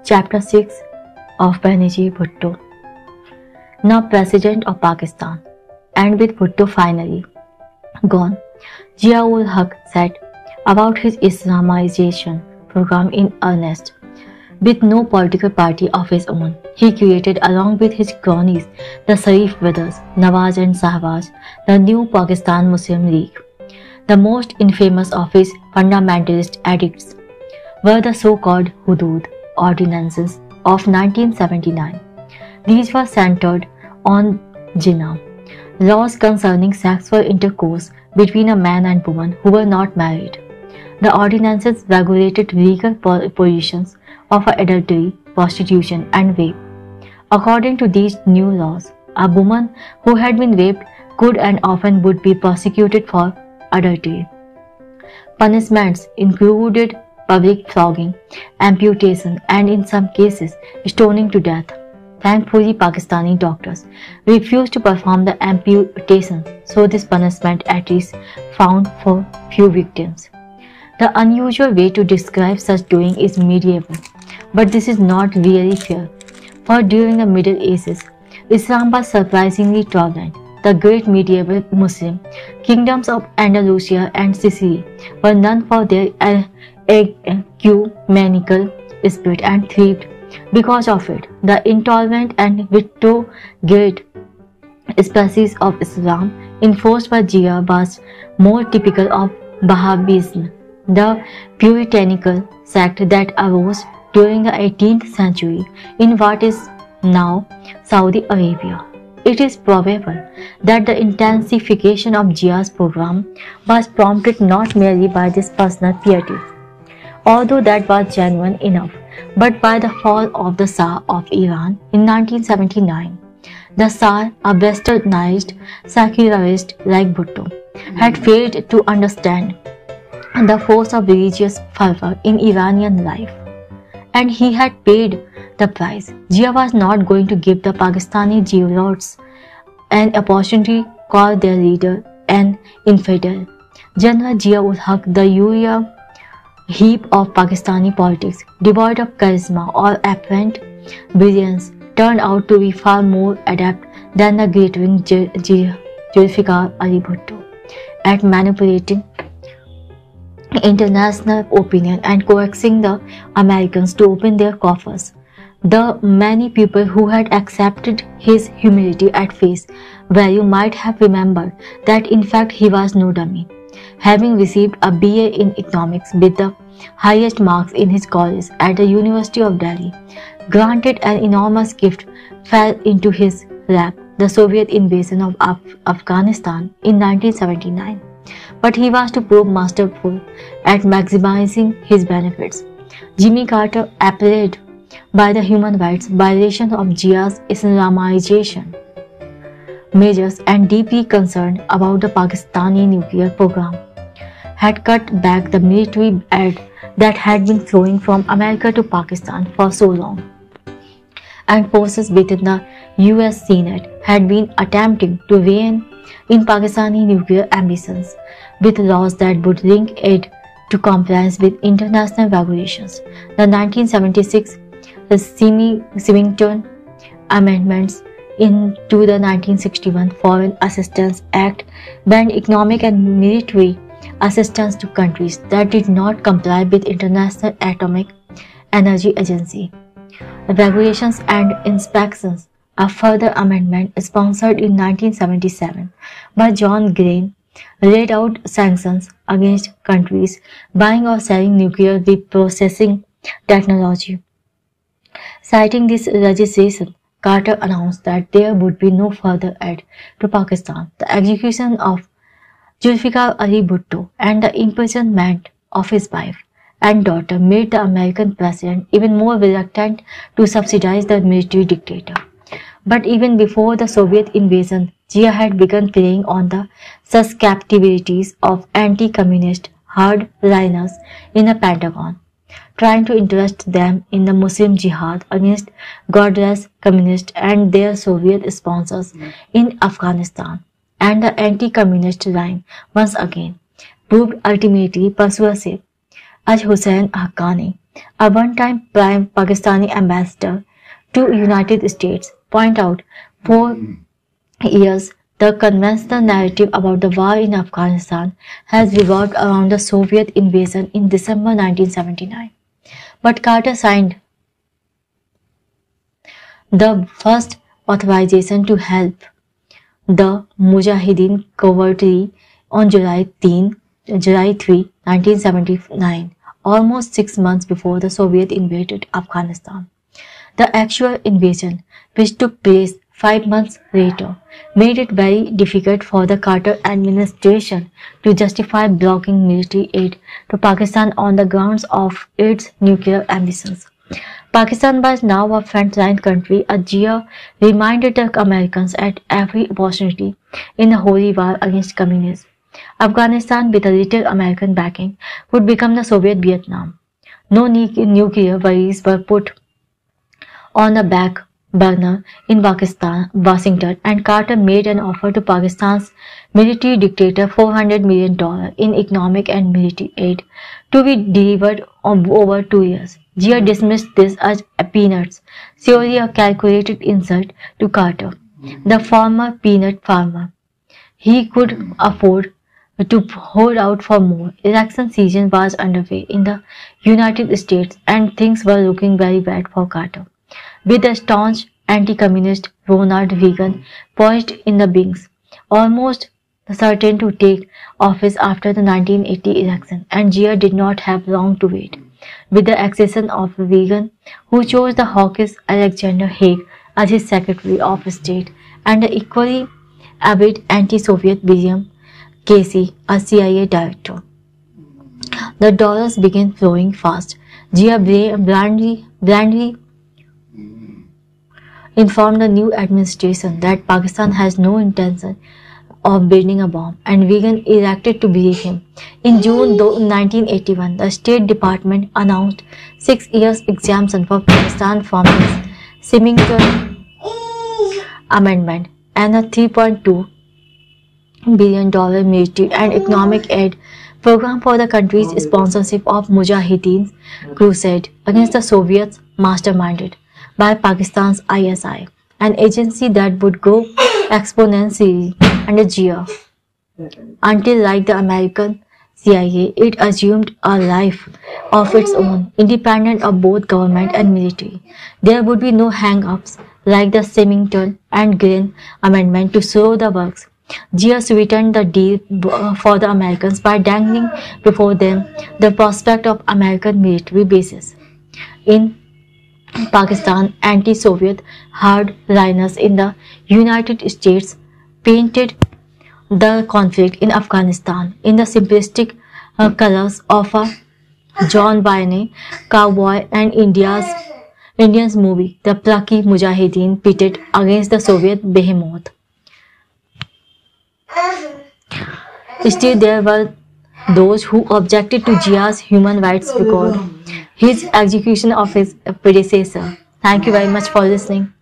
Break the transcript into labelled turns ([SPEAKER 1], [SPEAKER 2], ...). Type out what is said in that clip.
[SPEAKER 1] Chapter 6 of Benazir Bhutto. Now President of Pakistan, and with Bhutto finally gone, Zia-ul-Haq set about his Islamization program in earnest. With no political party of his own, he created along with his cronies, the Sharif brothers, Nawaz and Shahbaz, the New Pakistan Muslim League. The most infamous of his fundamentalist edicts were the so-called Hudud ordinances of 1979. These were centered on Jinnah, laws concerning sexual intercourse between a man and woman who were not married. The ordinances regulated legal positions of adultery, prostitution, and rape. According to these new laws, a woman who had been raped could and often would be prosecuted for adultery. Punishments included public flogging, amputation, and in some cases, stoning to death. Thankfully, Pakistani doctors refused to perform the amputation, so this punishment at least found for few victims. The unusual way to describe such doing is medieval, but this is not really fair, for during the Middle Ages, Islam was surprisingly tolerant. The great medieval Muslim kingdoms of Andalusia and Sicily were known for their ecumenical spirit and thrived because of it. The intolerant and retrograde species of Islam enforced by Jia was more typical of Wahhabism, the puritanical sect that arose during the 18th century in what is now Saudi Arabia. It is probable that the intensification of Jia's program was prompted not merely by this personal piety, although that was genuine enough, but by the fall of the Shah of Iran in 1979. The Shah, a westernized secularist like Bhutto, had failed to understand the force of religious fervor in Iranian life, and he had paid the price. Jia was not going to give the Pakistani zealots an opportunity to call their leader an infidel. General Zia-ul-Haq, the Uriah Heep of Pakistani politics, devoid of charisma or apparent brilliance, turned out to be far more adept than the glittering Zulfikar Ali Bhutto at manipulating international opinion and coaxing the Americans to open their coffers. The many people who had accepted his humility at face value might have remembered that in fact he was no dummy. Having received a BA in economics with the highest marks in his college at the University of Delhi, granted an enormous gift fell into his lap, the Soviet invasion of Afghanistan in 1979. But he was to prove masterful at maximizing his benefits. Jimmy Carter, appalled by the human rights violations of Jia's Islamization measures and deeply concerned about the Pakistani nuclear program, had cut back the military aid that had been flowing from America to Pakistan for so long, and forces within the US Senate had been attempting to rein in Pakistani nuclear ambitions with laws that would link it to compliance with international regulations. The 1976 Symington Amendments into the 1961 Foreign Assistance Act banned economic and military assistance to countries that did not comply with International Atomic Energy Agency regulations and inspections. A further amendment, sponsored in 1977 by John Grain, laid out sanctions against countries buying or selling nuclear reprocessing technology. Citing this legislation, Carter announced that there would be no further aid to Pakistan. The execution of Zulfikar Ali Bhutto and the imprisonment of his wife and daughter made the American president even more reluctant to subsidize the military dictator. But even before the Soviet invasion, Jia had begun playing on the susceptibilities of anti-communist hardliners in the Pentagon, trying to interest them in the Muslim jihad against godless communists and their Soviet sponsors in Afghanistan. And the anti-communist line once again proved ultimately persuasive. as Hussain Haqqani, a one-time prime Pakistani ambassador to United States, point out for years the conventional narrative about the war in Afghanistan has revolved around the Soviet invasion in December 1979. But Carter signed the first authorization to help the Mujahideen covertly on July 3, 1979, almost 6 months before the Soviet invaded Afghanistan. The actual invasion, which took place 5 months later, made it very difficult for the Carter administration to justify blocking military aid to Pakistan on the grounds of its nuclear ambitions. Pakistan was now a frontline country, as Zia reminded the Americans at every opportunity in the holy war against communism. Afghanistan, with a little American backing, would become the Soviet Vietnam. No nuclear worries were put on the back burner in Washington, and Carter made an offer to Pakistan's military dictator $400 million in economic and military aid to be delivered over 2 years. Zia dismissed this as peanuts, surely a calculated insult to Carter, the former peanut farmer. He could afford to hold out for more. Election season was underway in the United States, and things were looking very bad for Carter, with the staunch anti-communist Ronald Reagan poised in the wings, almost certain to take office after the 1980 election, and Zia did not have long to wait. With the accession of Reagan, who chose the hawkish Alexander Haig as his Secretary of State, and the equally avid anti-Soviet William Casey as CIA director, the dollars began flowing fast. Zia blandly informed the new administration that Pakistan has no intention of building a bomb, and Reagan elected to believe him. In June 1981, the State Department announced 6 years exemption for Pakistan from its Symington Amendment and a $3.2 billion military and economic aid program for the country's sponsorship of Mujahideen's crusade against the Soviets, masterminded by Pakistan's ISI, an agency that would grow exponentially under Zia, until, like the American CIA, it assumed a life of its own, independent of both government and military. There would be no hang-ups like the Symington and Greene Amendment to slow the works. Zia sweetened the deal for the Americans by dangling before them the prospect of American military bases in Pakistan. Anti-Soviet hardliners in the United States painted the conflict in Afghanistan in the simplistic colors of a John Wayne cowboy and Indians movie, The Plucky Mujahideen pitted against the Soviet behemoth. Still, there were those who objected to Zia's human rights record, his execution of his predecessor. Thank you very much for listening.